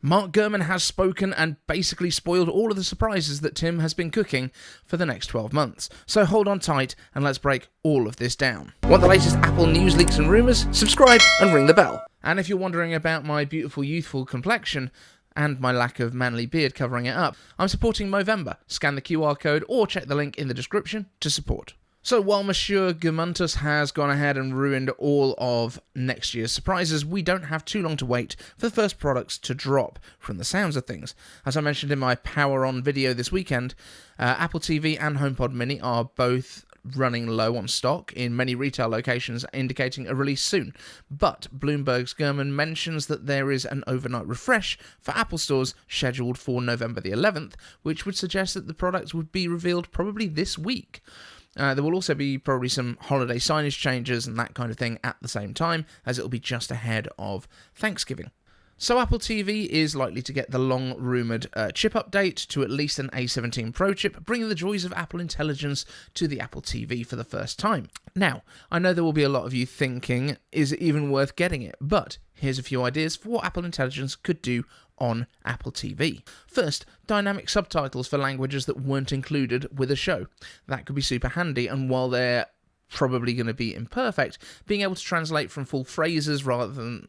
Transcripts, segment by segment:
Mark Gurman has spoken and basically spoiled all of the surprises that Tim has been cooking for the next 12 months. So hold on tight and let's break all of this down. Want the latest Apple news, leaks and rumours? Subscribe and ring the bell. And if you're wondering about my beautiful youthful complexion and my lack of manly beard covering it up, I'm supporting Movember. Scan the QR code or check the link in the description to support. So while Monsieur Gurmuntus has gone ahead and ruined all of next year's surprises, we don't have too long to wait for the first products to drop from the sounds of things. As I mentioned in my Power On video this weekend, Apple TV and HomePod Mini are both running low on stock in many retail locations, indicating a release soon. But Bloomberg's Gurman mentions that there is an overnight refresh for Apple stores scheduled for November the 11th, which would suggest that the products would be revealed probably this week. There will also be probably some holiday signage changes and that kind of thing at the same time, as it will be just ahead of Thanksgiving. So Apple TV is likely to get the long-rumoured chip update to at least an A17 Pro chip, bringing the joys of Apple Intelligence to the Apple TV for the first time. Now, I know there will be a lot of you thinking, is it even worth getting it? But here's a few ideas for what Apple Intelligence could do on Apple TV. First, dynamic subtitles for languages that weren't included with a show. That could be super handy, and while they're probably going to be imperfect, being able to translate from full phrases rather than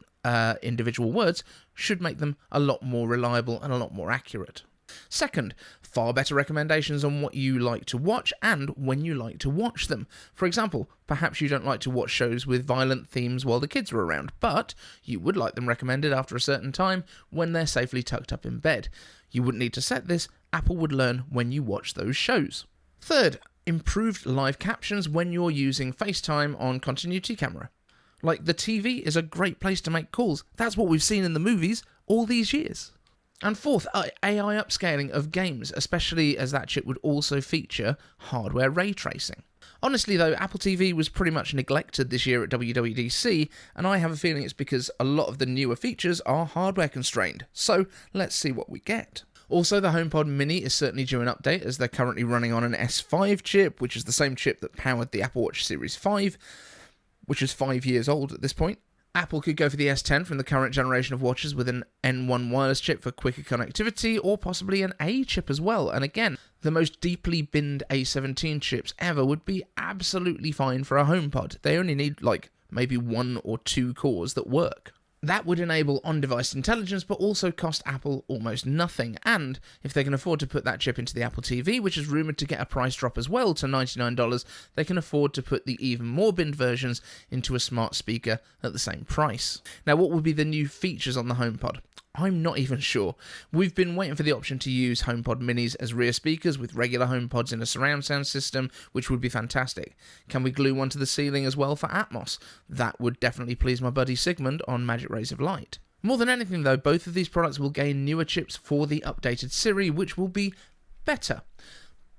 individual words should make them a lot more reliable and a lot more accurate. Second, far better recommendations on what you like to watch and when you like to watch them. For example, perhaps you don't like to watch shows with violent themes while the kids are around, but you would like them recommended after a certain time when they're safely tucked up in bed. You wouldn't need to set this, Apple would learn when you watch those shows. Third, improved live captions when you're using FaceTime on continuity camera. Like, the TV is a great place to make calls. That's what we've seen in the movies all these years. And fourth, AI upscaling of games, especially as that chip would also feature hardware ray tracing. Honestly though, Apple TV was pretty much neglected this year at WWDC, and I have a feeling it's because a lot of the newer features are hardware constrained. So let's see what we get. Also, the HomePod Mini is certainly due an update, as they're currently running on an S5 chip, which is the same chip that powered the Apple Watch Series 5, which is 5 years old at this point. Apple could go for the S10 from the current generation of watches with an N1 wireless chip for quicker connectivity, or possibly an A chip as well. And again, the most deeply binned A17 chips ever would be absolutely fine for a HomePod. They only need like maybe 1 or 2 cores that work. That would enable on-device intelligence, but also cost Apple almost nothing. And if they can afford to put that chip into the Apple TV, which is rumoured to get a price drop as well to $99, they can afford to put the even more binned versions into a smart speaker at the same price. Now, what would be the new features on the HomePod? I'm not even sure. We've been waiting for the option to use HomePod Minis as rear speakers with regular HomePods in a surround sound system, which would be fantastic. Can we glue one to the ceiling as well for Atmos? That would definitely please my buddy Sigmund on Magic Rays of Light. More than anything though, both of these products will gain newer chips for the updated Siri, which will be better.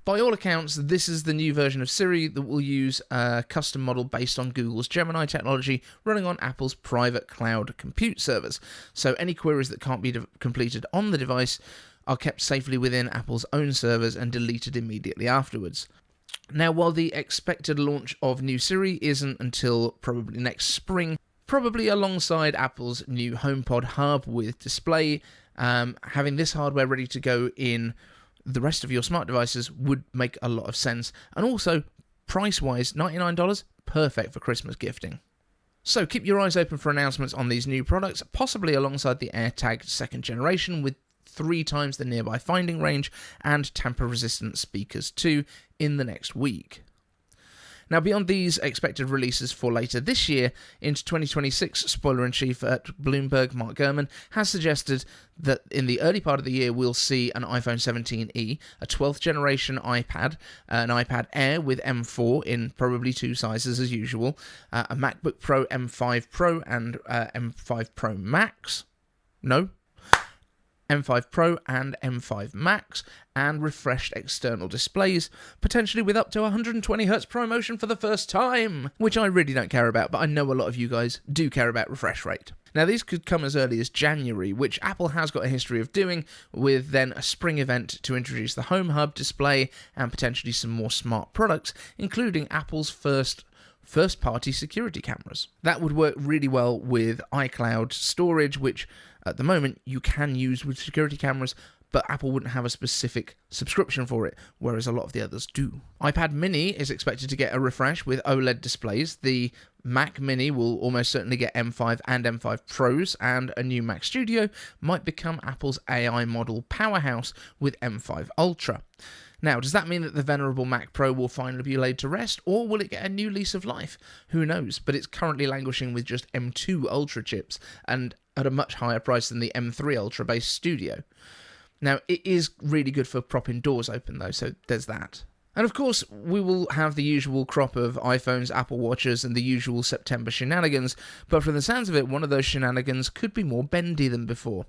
By all accounts, this is the new version of Siri that will use a custom model based on Google's Gemini technology running on Apple's private cloud compute servers. So any queries that can't be completed on the device are kept safely within Apple's own servers and deleted immediately afterwards. Now, while the expected launch of new Siri isn't until probably next spring, probably alongside Apple's new HomePod hub with display, having this hardware ready to go in the rest of your smart devices would make a lot of sense. And also, price-wise, $99, perfect for Christmas gifting. So keep your eyes open for announcements on these new products, possibly alongside the AirTag 2nd generation with 3 times the nearby finding range and tamper-resistant speakers too in the next week. Now, beyond these expected releases for later this year, into 2026, spoiler-in-chief at Bloomberg, Mark Gurman, has suggested that in the early part of the year we'll see an iPhone 17e, a 12th generation iPad, an iPad Air with M4 in probably 2 sizes as usual, a MacBook Pro M5 Pro and M5 Pro Max. No. M5 Pro and M5 Max, and refreshed external displays, potentially with up to 120Hz ProMotion for the first time, which I really don't care about, but I know a lot of you guys do care about refresh rate. Now, these could come as early as January, which Apple has got a history of doing, with then a spring event to introduce the Home Hub display and potentially some more smart products, including Apple's first-party security cameras. That would work really well with iCloud storage, which at the moment you can use with security cameras, but Apple wouldn't have a specific subscription for it, whereas a lot of the others do. iPad mini is expected to get a refresh with OLED displays. The Mac mini will almost certainly get M5 and M5 Pros, and a new Mac Studio might become Apple's AI model powerhouse with M5 Ultra. Now, does that mean that the venerable Mac Pro will finally be laid to rest, or will it get a new lease of life? Who knows, but it's currently languishing with just M2 Ultra chips, and at a much higher price than the M3 Ultra based Studio. Now, it is really good for propping doors open though, so there's that. And of course, we will have the usual crop of iPhones, Apple Watches, and the usual September shenanigans, but from the sounds of it, one of those shenanigans could be more bendy than before.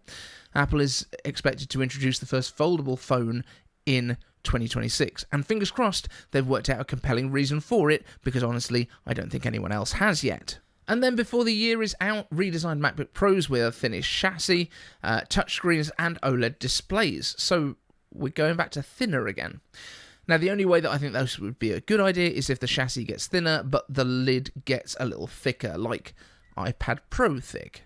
Apple is expected to introduce the first foldable phone in 2026, and fingers crossed they've worked out a compelling reason for it, because honestly, I don't think anyone else has yet. And then before the year is out, redesigned MacBook Pros with a thinnish chassis, touchscreens and OLED displays. So we're going back to thinner again. Now, the only way that I think this would be a good idea is if the chassis gets thinner, but the lid gets a little thicker, like iPad Pro thick.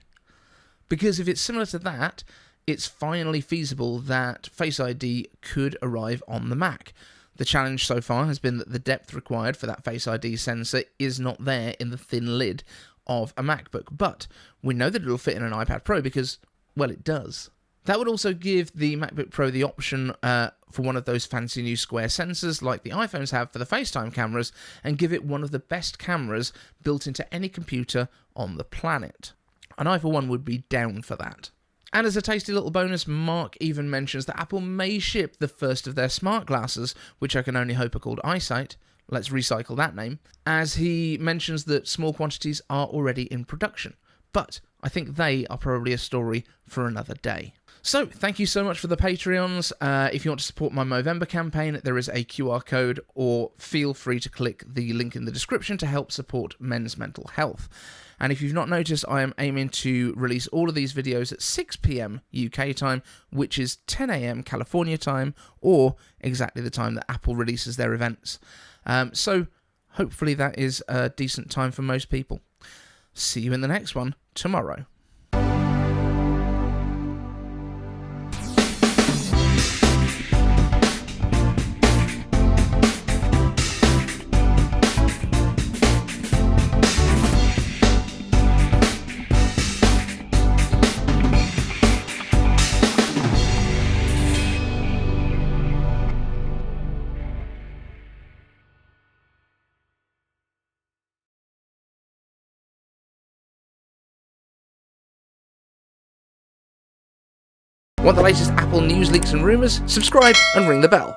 Because if it's similar to that, it's finally feasible that Face ID could arrive on the Mac. The challenge so far has been that the depth required for that Face ID sensor is not there in the thin lid of a MacBook, but we know that it'll fit in an iPad Pro because, well, it does. That would also give the MacBook Pro the option for one of those fancy new square sensors like the iPhones have for the FaceTime cameras, and give it one of the best cameras built into any computer on the planet. And I, for one, would be down for that. And as a tasty little bonus, Mark even mentions that Apple may ship the first of their smart glasses, which I can only hope are called iSight. Let's recycle that name, as he mentions that small quantities are already in production. But I think they are probably a story for another day. So, thank you so much for the Patreons. If you want to support my Movember campaign, there is a QR code, or feel free to click the link in the description to help support men's mental health. And if you've not noticed, I am aiming to release all of these videos at 6 PM UK time, which is 10 AM California time, or exactly the time that Apple releases their events. So, hopefully that is a decent time for most people. See you in the next one tomorrow. Want the latest Apple news, leaks and rumours? Subscribe and ring the bell.